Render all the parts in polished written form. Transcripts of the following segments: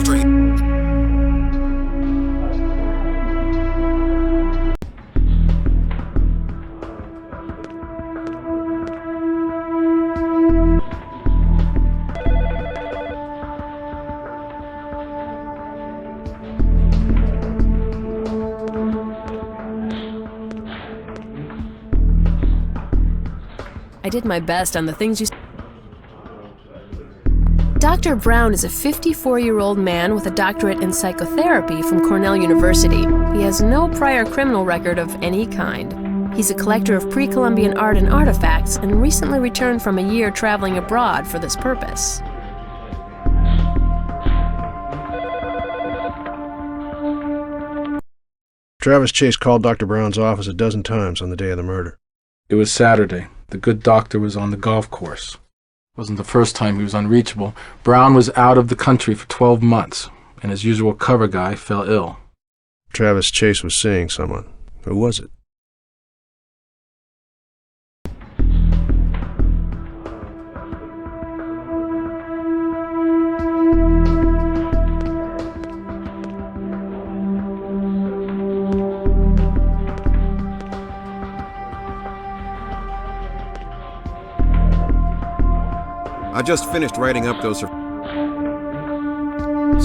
Andre. I did my best on the things you... Dr. Brown is a 54-year-old man with a doctorate in psychotherapy from Cornell University. He has no prior criminal record of any kind. He's a collector of pre-Columbian art and artifacts and recently returned from a year traveling abroad for this purpose. Travis Chase called Dr. Brown's office a dozen times on the day of the murder. It was Saturday. The good doctor was on the golf course. It wasn't the first time he was unreachable. Brown was out of the country for 12 months, and his usual cover guy fell ill. Travis Chase was seeing someone. Who was it? I just finished writing up those...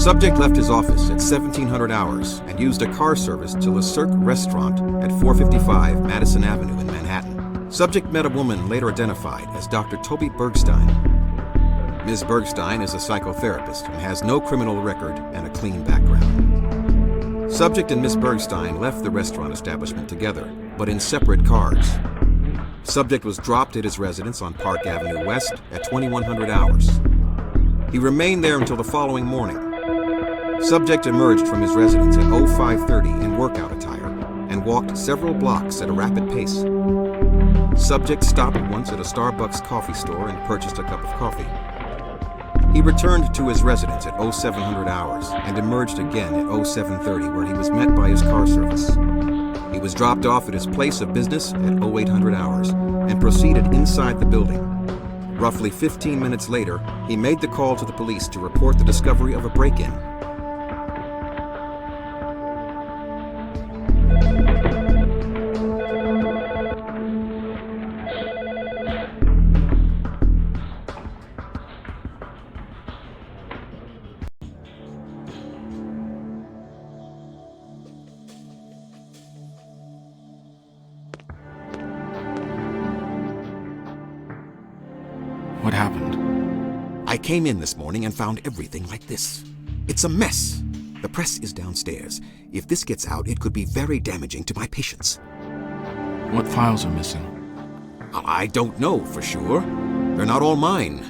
Subject left his office at 1700 hours and used a car service to Le Cirque restaurant at 455 Madison Avenue in Manhattan. Subject met a woman later identified as Dr. Toby Bergstein. Ms. Bergstein is a psychotherapist and has no criminal record and a clean background. Subject and Ms. Bergstein left the restaurant establishment together, but in separate cars. Subject was dropped at his residence on Park Avenue West at 2100 hours. He remained there until the following morning. Subject emerged from his residence at 0530 in workout attire and walked several blocks at a rapid pace. Subject stopped once at a Starbucks coffee store and purchased a cup of coffee. He returned to his residence at 0700 hours and emerged again at 0730 where he was met by his car service. He was dropped off at his place of business at 0800 hours and proceeded inside the building. Roughly 15 minutes later, he made the call to the police to report the discovery of a break-in. What happened? I came in this morning and found everything like this. It's a mess. The press is downstairs. If this gets out, it could be very damaging to my patients. What files are missing? I don't know for sure. They're not all mine.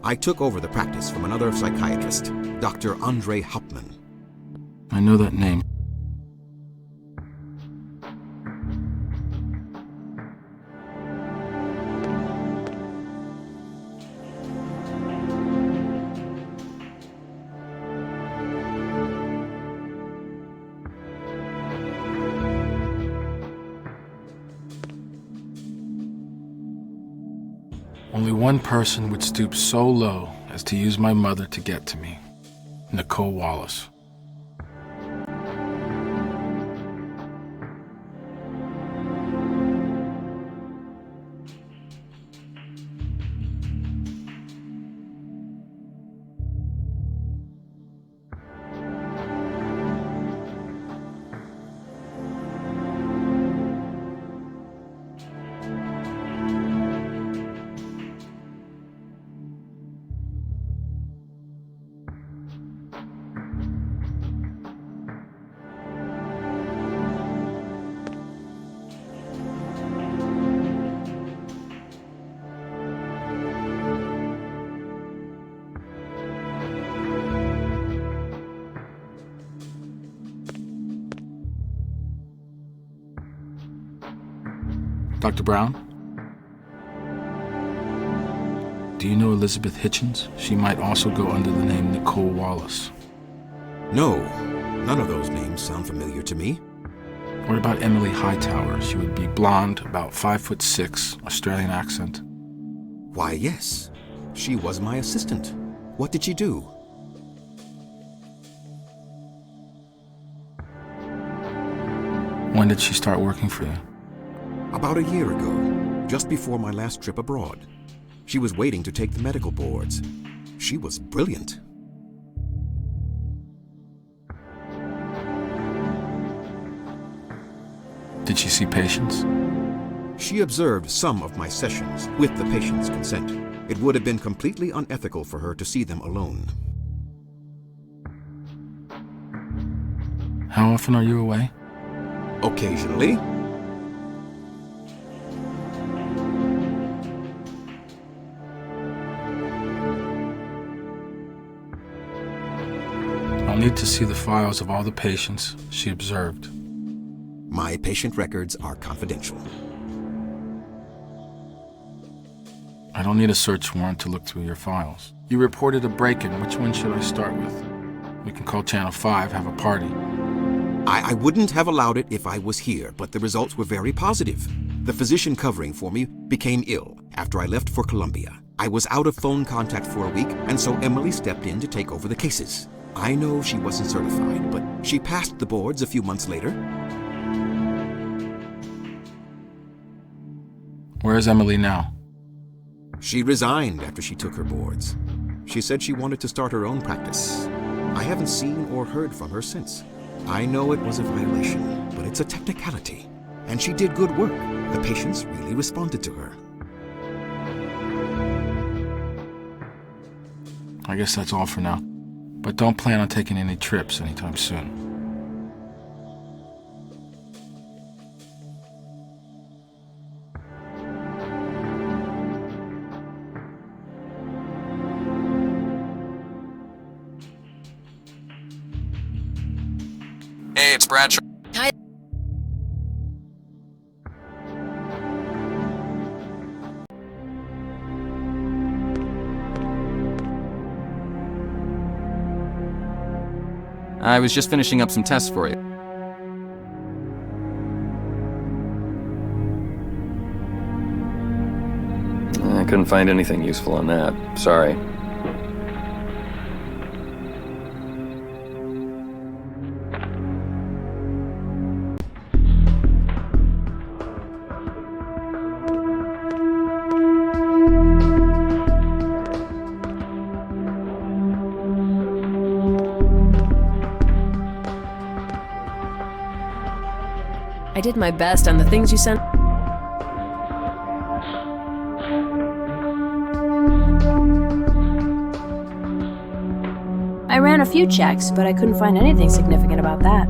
I took over the practice from another psychiatrist, Dr. Andre Hauptmann. I know that name. Only one person would stoop so low as to use my mother to get to me. Nicole Wallace. Dr. Brown? Do you know Elizabeth Hitchens? She might also go under the name Nicole Wallace. No, none of those names sound familiar to me. What about Emily Hightower? She would be blonde, about 5'6", Australian accent. Why, yes. She was my assistant. What did she do? When did she start working for you? About a year ago, just before my last trip abroad. She was waiting to take the medical boards. She was brilliant. Did she see patients? She observed some of my sessions with the patient's consent. It would have been completely unethical for her to see them alone. How often are you away? Occasionally. I'll need to see the files of all the patients she observed. My patient records are confidential. I don't need a search warrant to look through your files. You reported a break-in. Which one should I start with? We can call Channel 5, have a party. I wouldn't have allowed it if I was here, but the results were very positive. The physician covering for me became ill after I left for Colombia. I was out of phone contact for a week, and so Emily stepped in to take over the cases. I know she wasn't certified, but she passed the boards a few months later. Where is Emily now? She resigned after she took her boards. She said she wanted to start her own practice. I haven't seen or heard from her since. I know it was a violation, but it's a technicality. And she did good work. The patients really responded to her. I guess that's all for now. But don't plan on taking any trips anytime soon. Hey, it's Bradshaw. Hi. I was just finishing up some tests for you. I couldn't find anything useful on that. Sorry. I did my best on the things you sent. I ran a few checks, but I couldn't find anything significant about that.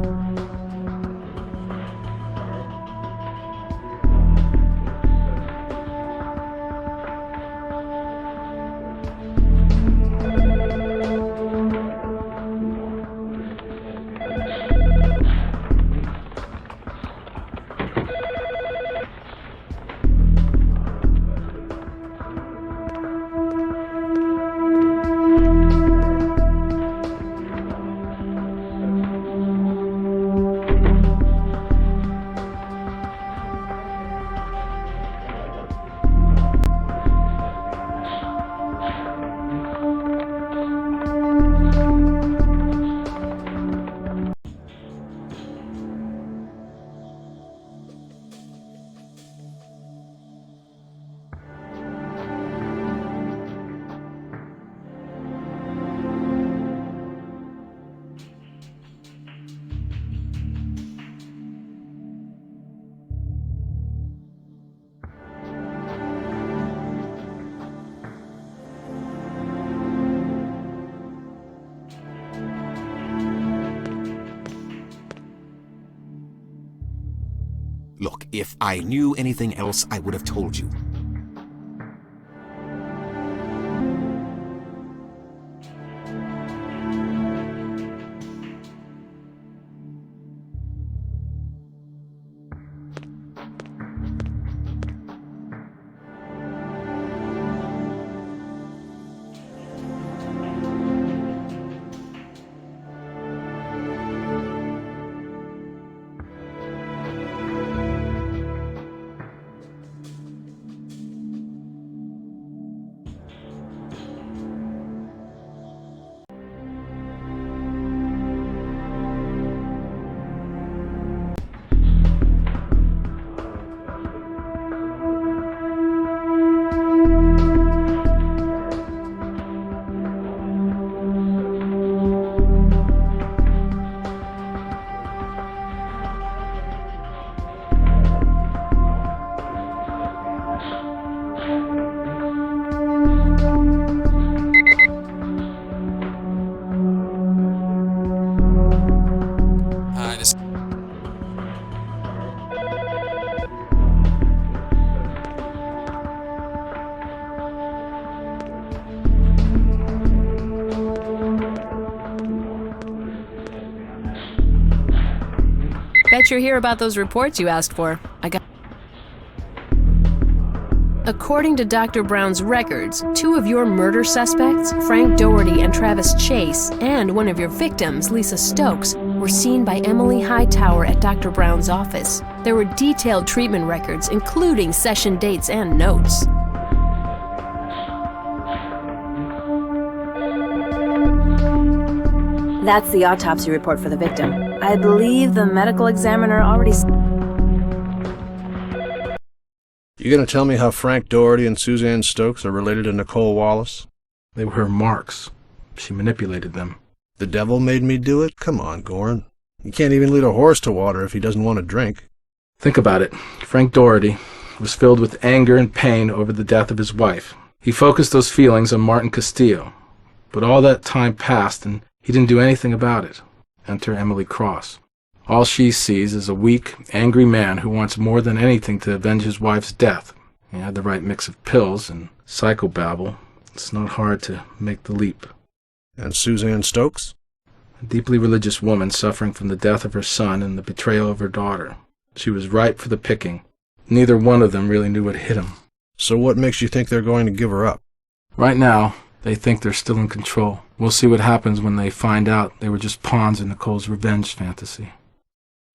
Look, if I knew anything else, I would have told you. Try this. Bet you're here about those reports you asked for. According to Dr. Brown's records, 2 of your murder suspects, Frank Doherty and Travis Chase, and one of your victims, Lisa Stokes, were seen by Emily Hightower at Dr. Brown's office. There were detailed treatment records, including session dates and notes. That's the autopsy report for the victim. I believe the medical examiner already... You gonna tell me how Frank Doherty and Suzanne Stokes are related to Nicole Wallace? They were her marks. She manipulated them. The devil made me do it? Come on, Goren. You can't even lead a horse to water if he doesn't want to drink. Think about it. Frank Doherty was filled with anger and pain over the death of his wife. He focused those feelings on Martin Castillo. But all that time passed and he didn't do anything about it. Enter Emily Cross. All she sees is a weak, angry man who wants more than anything to avenge his wife's death. He had the right mix of pills and psychobabble. It's not hard to make the leap. And Suzanne Stokes? A deeply religious woman suffering from the death of her son and the betrayal of her daughter. She was ripe for the picking. Neither one of them really knew what hit him. So what makes you think they're going to give her up? Right now, they think they're still in control. We'll see what happens when they find out they were just pawns in Nicole's revenge fantasy.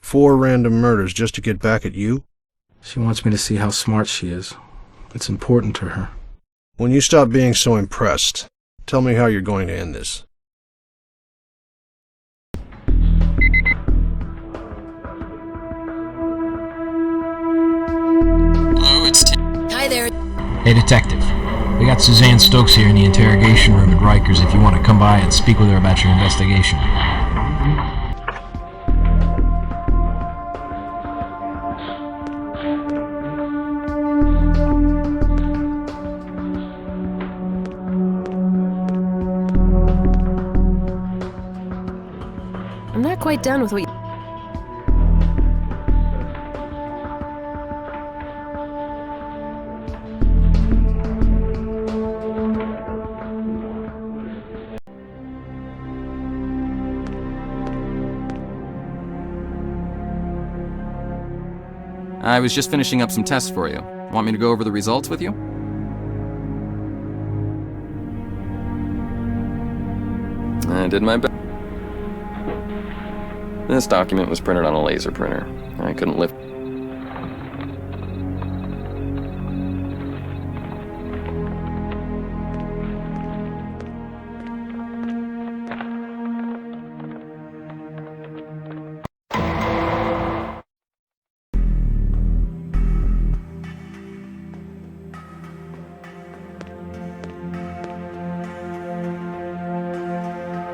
4 random murders just to get back at you? She wants me to see how smart she is. It's important to her. When you stop being so impressed, tell me how you're going to end this. Hello, it's Hi there. Hey, Detective. We got Suzanne Stokes here in the interrogation room at Rikers if you want to come by and speak with her about your investigation. I'm not quite done with what you... I was just finishing up some tests for you. Want me to go over the results with you? I did my best. This document was printed on a laser printer. I couldn't lift.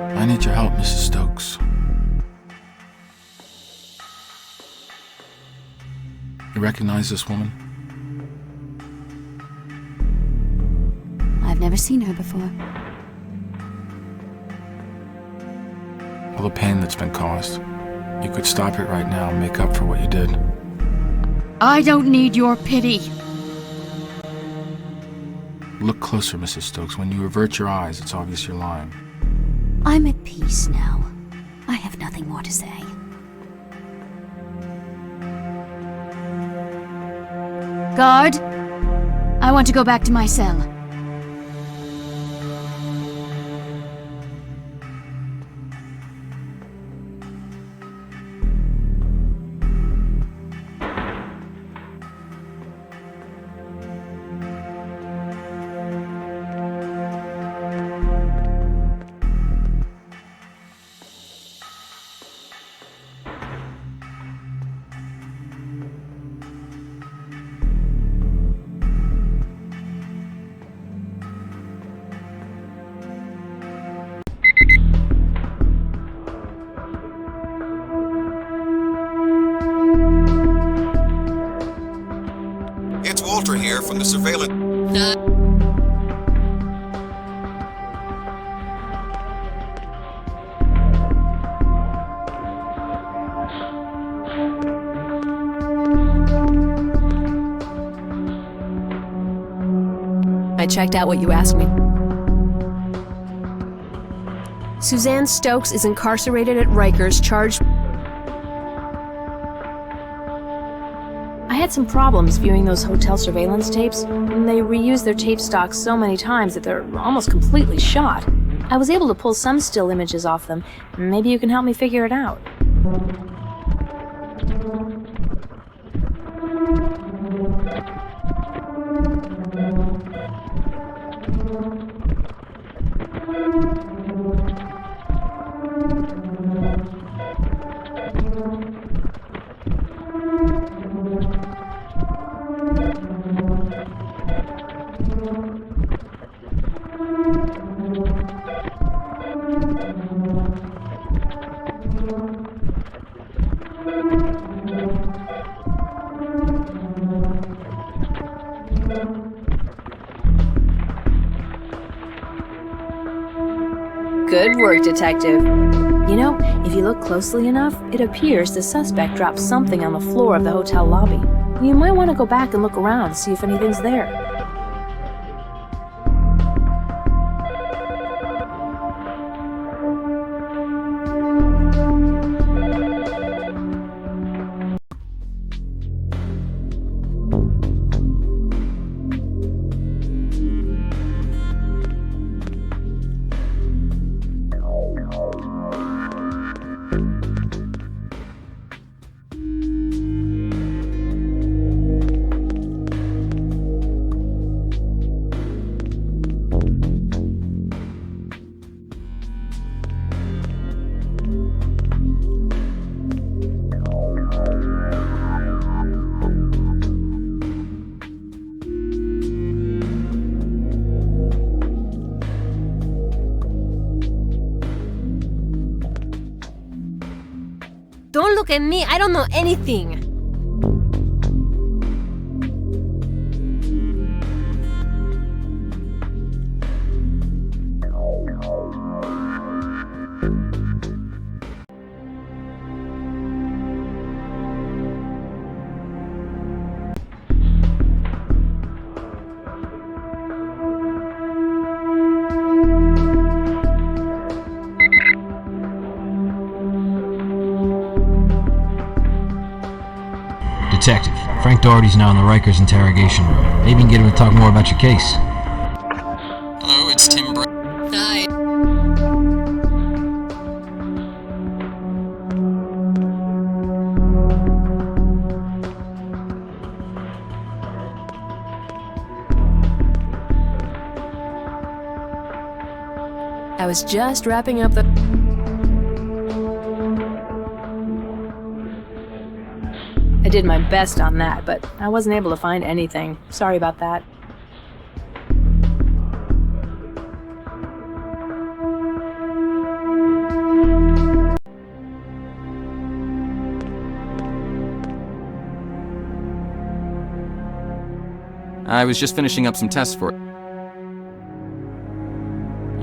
I need your help, Mrs. Stokes. You recognize this woman? I've never seen her before. All the pain that's been caused. You could stop it right now and make up for what you did. I don't need your pity. Look closer, Mrs. Stokes. When you avert your eyes, it's obvious you're lying. I'm at peace now. I have nothing more to say. Guard, I want to go back to my cell. It's Walter here from the surveillance... checked out what you asked me. Suzanne Stokes is incarcerated at Rikers, charged... I had some problems viewing those hotel surveillance tapes. They reused their tape stocks so many times that they're almost completely shot. I was able to pull some still images off them. Maybe you can help me figure it out. Good work, Detective. You know, if you look closely enough, it appears the suspect dropped something on the floor of the hotel lobby. You might want to go back and look around to see if anything's there. Don't look at me, I don't know anything. Detective, Frank Doherty's now in the Rikers interrogation room. Maybe you can get him to talk more about your case. Hello, it's Tim Hi. I was just wrapping up the... I did my best on that, but I wasn't able to find anything. Sorry about that. I was just finishing up some tests for it.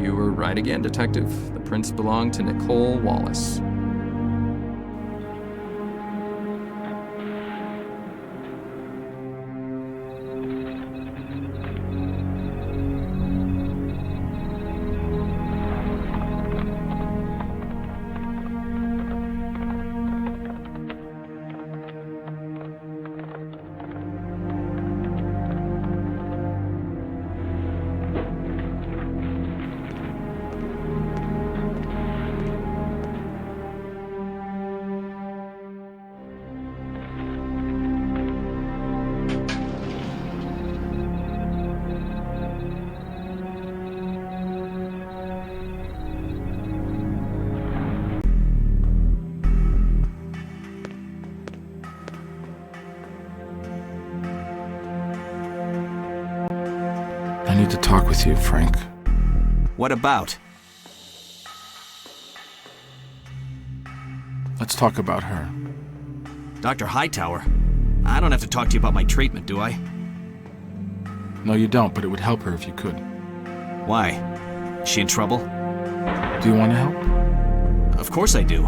You were right again, Detective. The prints belong to Nicole Wallace. I need to talk with you, Frank. What about? Let's talk about her. Dr. Hightower, I don't have to talk to you about my treatment, do I? No, you don't, but it would help her if you could. Why? Is she in trouble? Do you want to help? Of course I do.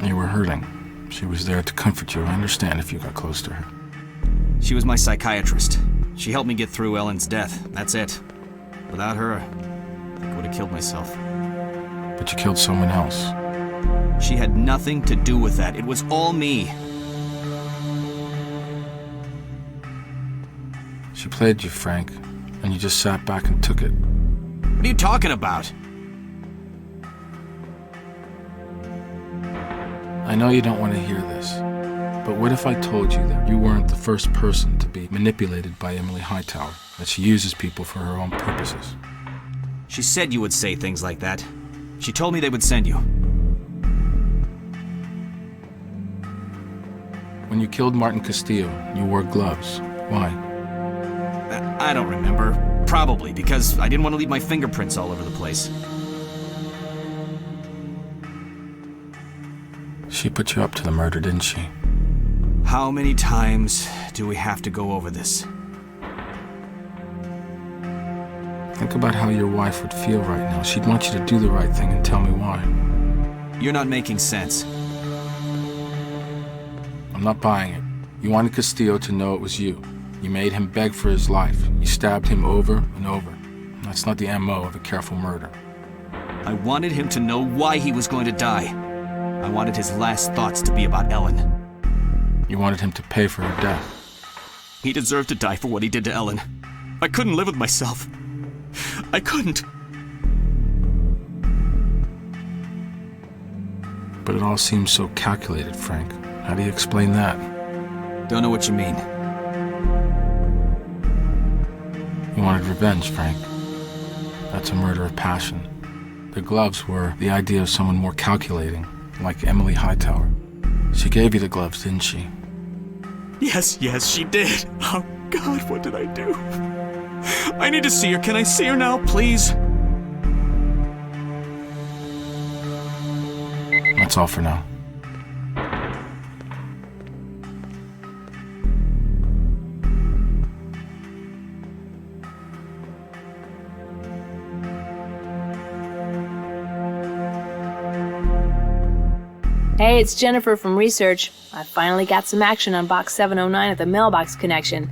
You were hurting. She was there to comfort you. I understand if you got close to her. She was my psychiatrist. She helped me get through Ellen's death. That's it. Without her, I would have killed myself. But you killed someone else. She had nothing to do with that. It was all me. She played you, Frank, and you just sat back and took it. What are you talking about? I know you don't want to hear this, but what if I told you that you weren't the first person to be manipulated by Emily Hightower, that she uses people for her own purposes? She said you would say things like that. She told me they would send you. When you killed Martin Castillo, you wore gloves. Why? I don't remember. Probably because I didn't want to leave my fingerprints all over the place. She put you up to the murder, didn't she? How many times do we have to go over this? Think about how your wife would feel right now. She'd want you to do the right thing and tell me why. You're not making sense. I'm not buying it. You wanted Castillo to know it was you. You made him beg for his life. You stabbed him over and over. That's not the MO of a careful murder. I wanted him to know why he was going to die. I wanted his last thoughts to be about Ellen. You wanted him to pay for her death. He deserved to die for what he did to Ellen. I couldn't live with myself. I couldn't. But it all seems so calculated, Frank. How do you explain that? Don't know what you mean. You wanted revenge, Frank. That's a murder of passion. The gloves were the idea of someone more calculating, like Emily Hightower. She gave you the gloves, didn't she? Yes, she did. Oh, God, what did I do? I need to see her. Can I see her now, please? That's all for now. Hey, it's Jennifer from Research. I finally got some action on Box 709 at the mailbox connection.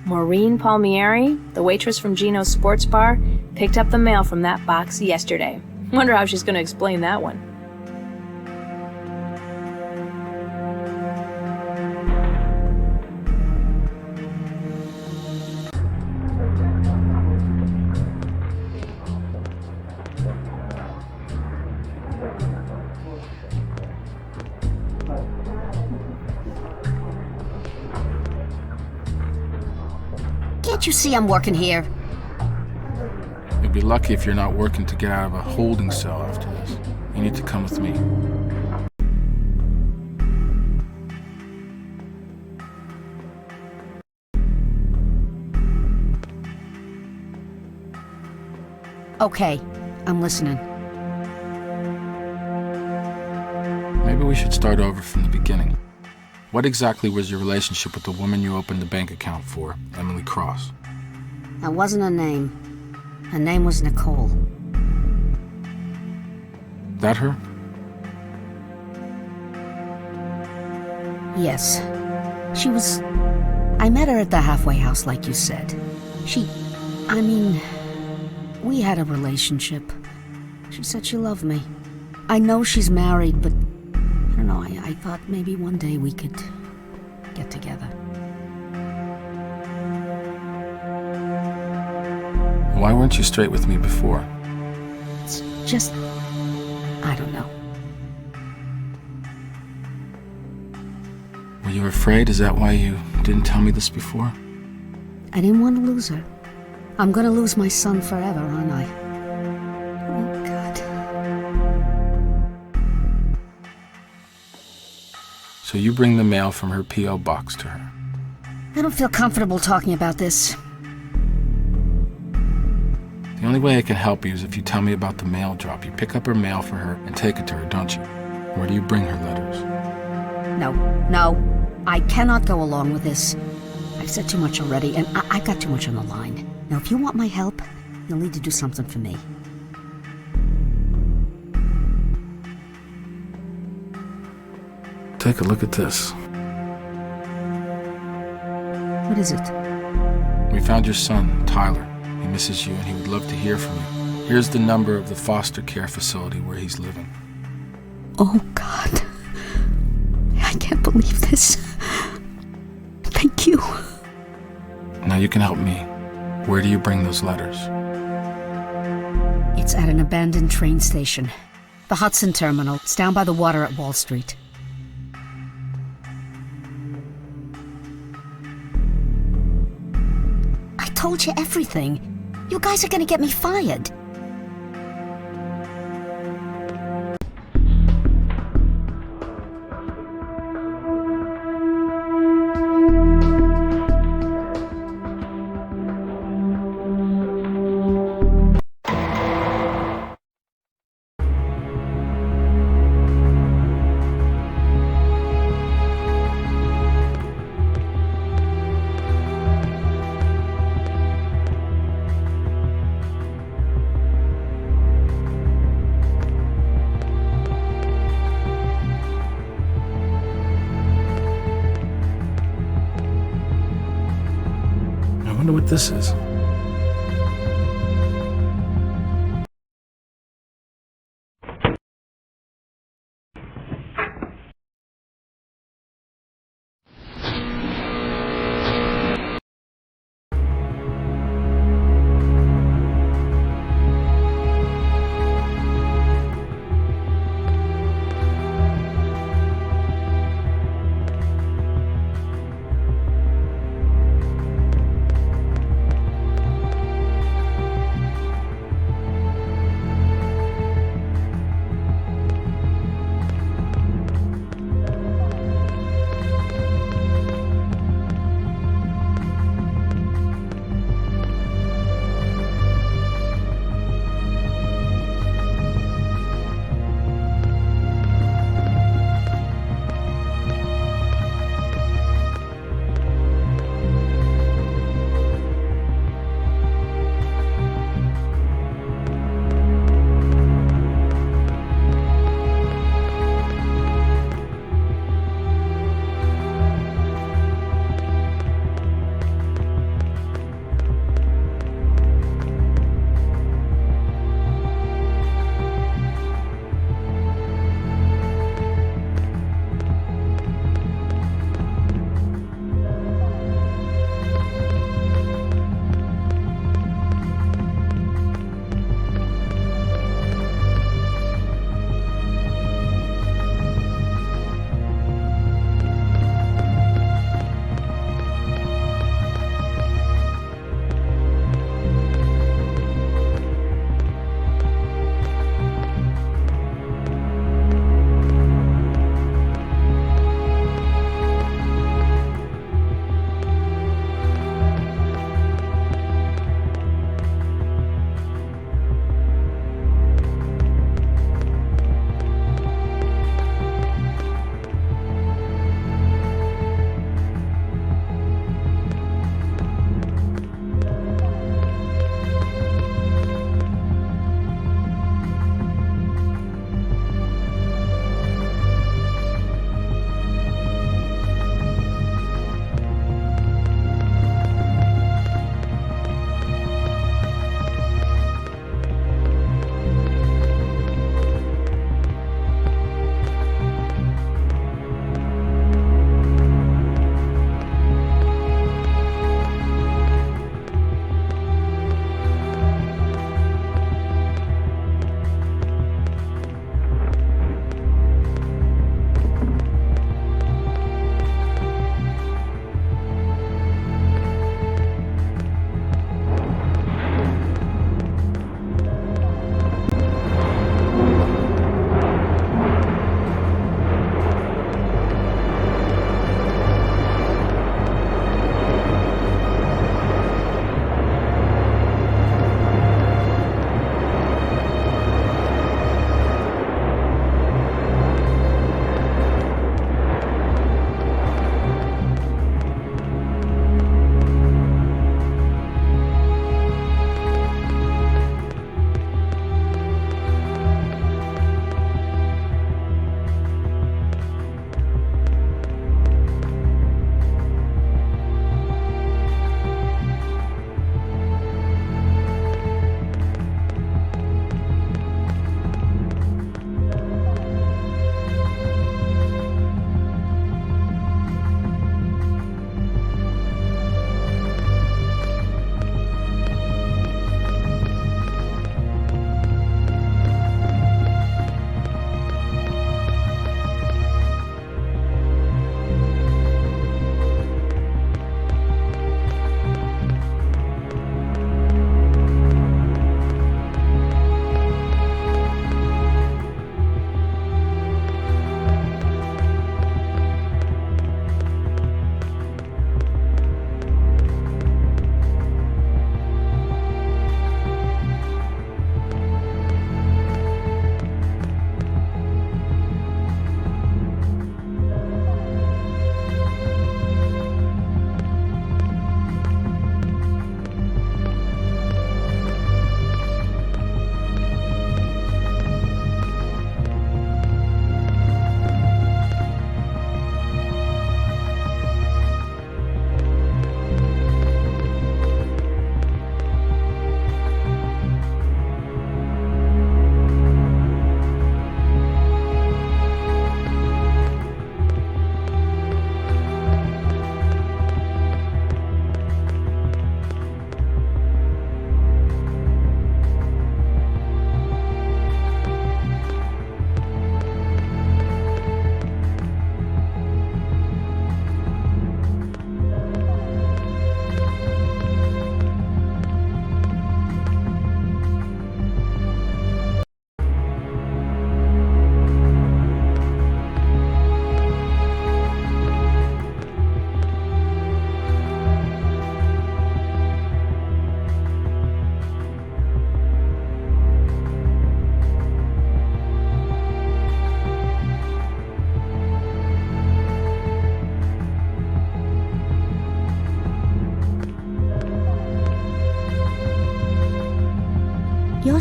Maureen Palmieri, the waitress from Gino's Sports Bar, picked up the mail from that box yesterday. Wonder how she's going to explain that one. Can't you see I'm working here? You'll be lucky if you're not working to get out of a holding cell after this. You need to come with me. Okay, I'm listening. Maybe we should start over from the beginning. What exactly was your relationship with the woman you opened the bank account for, Emily Cross? That wasn't her name. Her name was Nicole. That her? Yes. She was... I met her at the halfway house, like you said. We had a relationship. She said she loved me. I know she's married, but... I don't know, I thought maybe one day we could get together. Why weren't you straight with me before? It's just... I don't know. Were you afraid? Is that why you didn't tell me this before? I didn't want to lose her. I'm gonna lose my son forever, aren't I? Oh, God. So you bring the mail from her P.O. box to her. I don't feel comfortable talking about this. The only way I can help you is if you tell me about the mail drop. You pick up her mail for her and take it to her, don't you? Or do you bring her letters? No. I cannot go along with this. I've said too much already, and I've got too much on the line. Now, if you want my help, you'll need to do something for me. Take a look at this. What is it? We found your son, Tyler. He misses you and he would love to hear from you. Here's the number of the foster care facility where he's living. Oh, God. I can't believe this. Thank you. Now you can help me. Where do you bring those letters? It's at an abandoned train station. The Hudson Terminal. It's down by the water at Wall Street. I told you everything. You guys are gonna get me fired. I wonder what this is.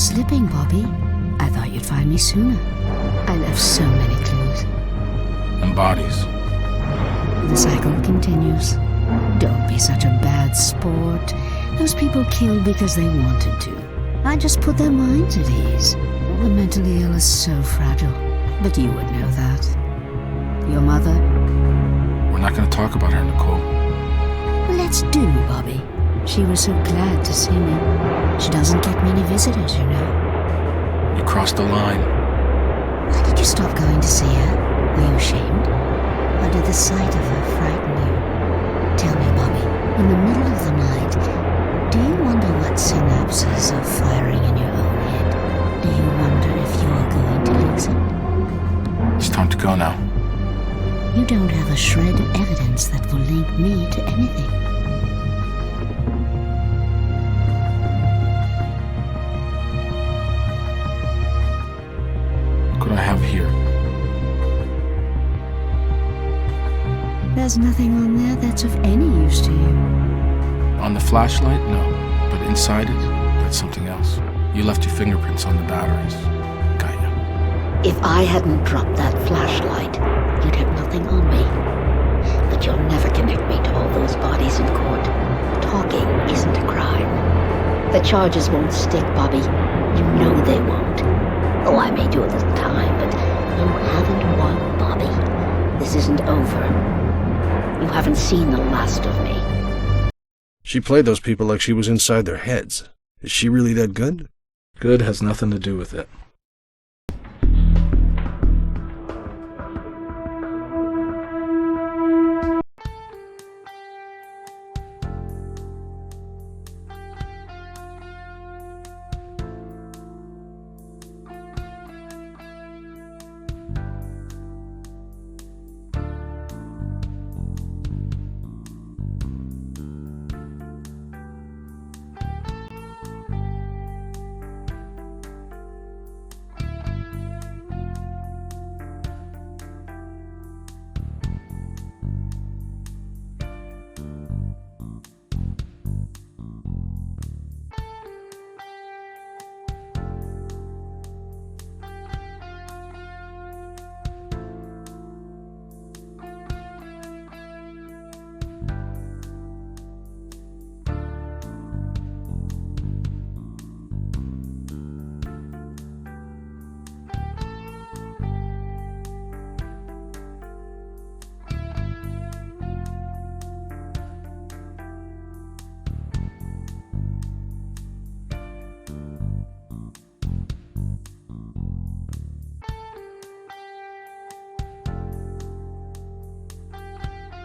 slipping, Bobby. I thought you'd find me sooner. I left so many clues. And bodies. The cycle continues. Don't be such a bad sport. Those people killed because they wanted to. I just put their minds at ease. The mentally ill is so fragile. But you would know that. Your mother? We're not going to talk about her, Nicole. Well, let's do, Bobby. She was so glad to see me. She doesn't get many visitors, you know. You crossed the line. Why did you stop going to see her? Were you ashamed? Or did the sight of her frighten you? Tell me, Bobby, in the middle of the night, do you wonder what synapses are firing in your own head? Do you wonder if you're going to lose it? It's time to go now. You don't have a shred of evidence that will link me to anything. What could I have here? There's nothing on there that's of any use to you. On the flashlight? No. But inside it, that's something else. You left your fingerprints on the batteries. Got you. If I hadn't dropped that flashlight, you'd have nothing on me. But you'll never connect me to all those bodies in court. Talking isn't a crime. The charges won't stick, Bobby. You know they won't. Oh, I may do a little time, but you haven't won, Bobby. This isn't over. You haven't seen the last of me. She played those people like she was inside their heads. Is she really that good? Good has nothing to do with it.